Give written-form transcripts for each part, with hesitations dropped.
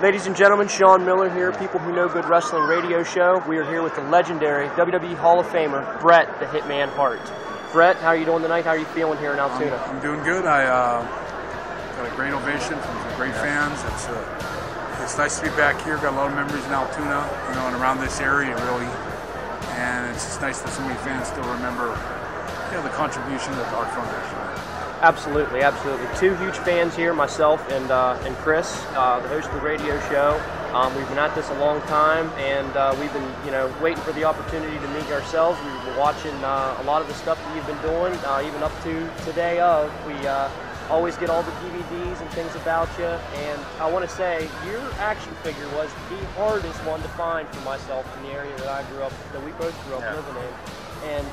Ladies and gentlemen, Sean Miller here, People Who Know Good Wrestling radio show. We are here with the legendary WWE Hall of Famer, Bret the Hitman Hart. Bret, how are you doing tonight? How are you feeling here in Altoona? I'm doing good. I got a great ovation from some great fans. It's nice to be back here. Got a lot of memories in Altoona, you know, and around this area really. And it's just nice that so many fans still remember, you know, the contribution of the Hart Foundation. Absolutely, absolutely. Two huge fans here, myself and Chris, the host of the radio show. We've been at this a long time, and we've been, you know, waiting for the opportunity to meet yourselves. We've been watching a lot of the stuff that you've been doing, even up to today of. We always get all the DVDs and things about you, and I want to say your action figure was the hardest one to find for myself in the area that I grew up, that we both grew up living in. And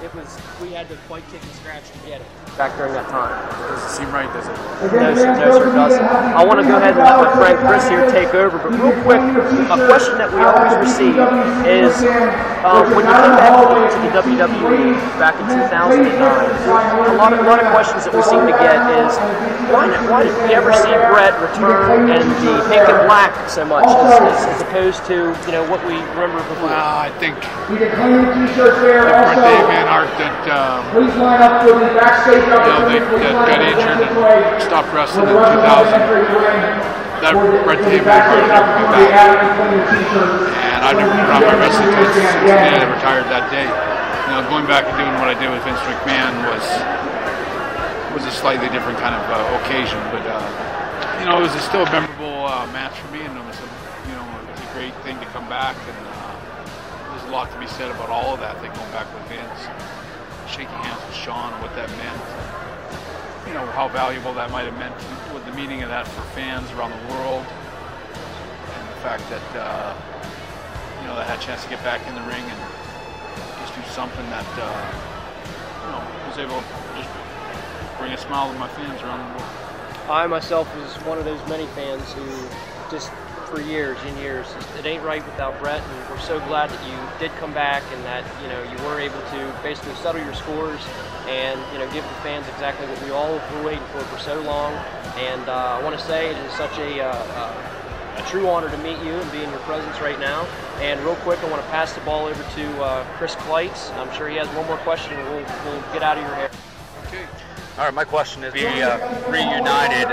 we had to quite kick and scratch to get it back during that time. It doesn't seem right, does it? No, sir, it doesn't. I want to go ahead and let my friend Chris here take over, but real quick, a question that we always receive is, when you came back to the WWE back in 2009, a lot of questions that we seem to get is, why did we ever see Bret return in the pink and black so much, as opposed to, you know, what we remember before? Well, I think Hitman Hart that got injured and stopped wrestling in 2000. That Bret Hitman Hart never come back. And I've never put on my wrestling kits since the day I retired that day. You know, going back and doing what I did with Vince McMahon was a slightly different kind of occasion, but you know, it was still a memorable match for me, and it was a great thing to come back. And there's a lot to be said about all of that. They going back with Vince, shaking hands with Sean, what that meant. You know, how valuable that might have meant, with the meaning of that for fans around the world, and the fact that you know, I had a chance to get back in the ring and just do something that you know, was able to just bring a smile to my fans around the world. I myself was one of those many fans who just, for years and years, it ain't right without Bret, and we're so glad that you did come back and that, you know, you were able to basically settle your scores and, you know, give the fans exactly what we all were waiting for so long. And I want to say it is such a true honor to meet you and be in your presence right now. And real quick, I want to pass the ball over to Chris Clites. I'm sure he has one more question, and we'll get out of your hair. Okay. All right, my question is, we reunited,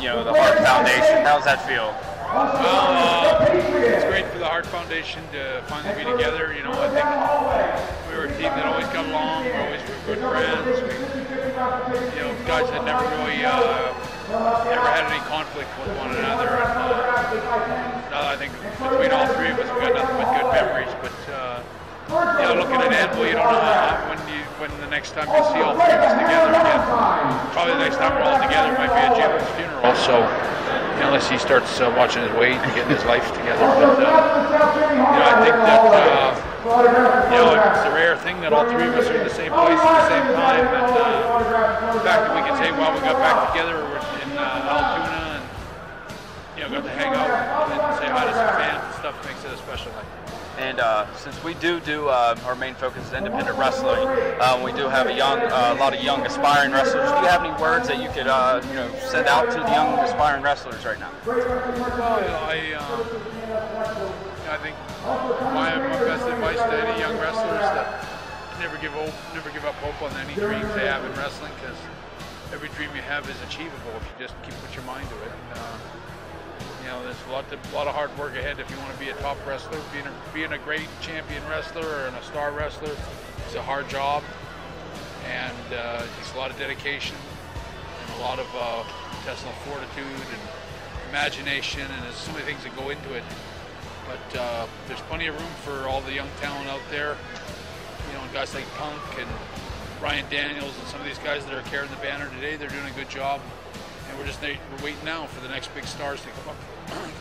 you know, the Hart Foundation. How does that feel? Well, it's great for the Hart Foundation to finally be together. You know, I think we were a team that always got along. We always were good friends. You know, guys that never really never had any conflict with one another. And I think between all three of us, we got nothing but good memories. But you know, looking at Anvil, you don't know when the next time you see all three of us together again. Probably the next time we're all together might be at Jim's funeral. So, unless he starts watching his weight and getting his life together. But you know, I think that you know, it's a rare thing that all three of us are in the same place at the same time. And the fact that we can say, well, we got back together in Altoona and, you know, got to hang out and say hi to some fans and stuff makes it a special night. And since we do our main focus is independent wrestling, we do have a lot of young aspiring wrestlers. Do you have any words that you could you know, send out to the young aspiring wrestlers right now? Well, I think my best advice to any young wrestlers is that never give up hope on any dreams they have in wrestling, because every dream you have is achievable if you just put your mind to it. And, you know, there's a lot of hard work ahead if you want to be a top wrestler. Being a great champion wrestler and a star wrestler is a hard job, and it's a lot of dedication and a lot of intestinal fortitude and imagination, and there's so many things that go into it. But there's plenty of room for all the young talent out there. You know, guys like Punk and Ryan Daniels and some of these guys that are carrying the banner today, they're doing a good job. And we're waiting now for the next big stars to come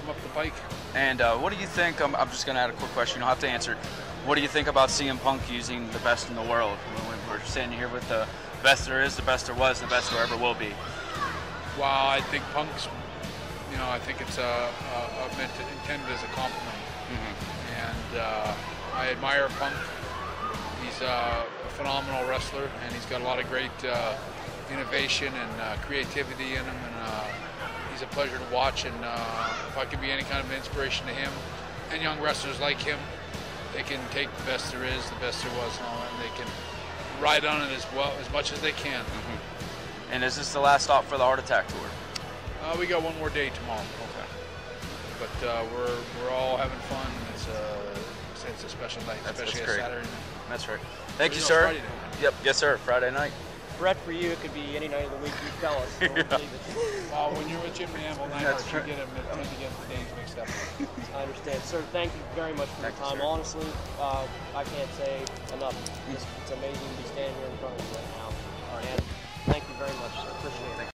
up the pike. And what do you think? I'm just going to add a quick question. You don't have to answer it. What do you think about CM Punk using the best in the world? When we're sitting here with the best there is, the best there was, and the best there ever will be. Wow, I think Punk's, you know, I think it's intended as a compliment. Mm-hmm. And I admire Punk. He's a phenomenal wrestler, and he's got a lot of great innovation and creativity in him, and he's a pleasure to watch. And if I could be any kind of inspiration to him and young wrestlers like him, they can take the best there is, the best there was, and they can ride on it as much as they can. And is this the last stop for the Heart Attack tour? We got one more day tomorrow. Okay. But we're all having fun. It's a special night, especially a Saturday night. That's right. Thank you, sir. Friday night. Yep. Yes, sir. Friday night. Bret, for you, it could be any night of the week. You tell us. We'll believe it. Well, when you're with Jim Amble, That's you true. get the days mixed up. I understand. Sir, thank you very much for your time. sir. Honestly, I can't say enough. It's amazing to be standing here in front of you right now. And thank you very much, sir. Appreciate it.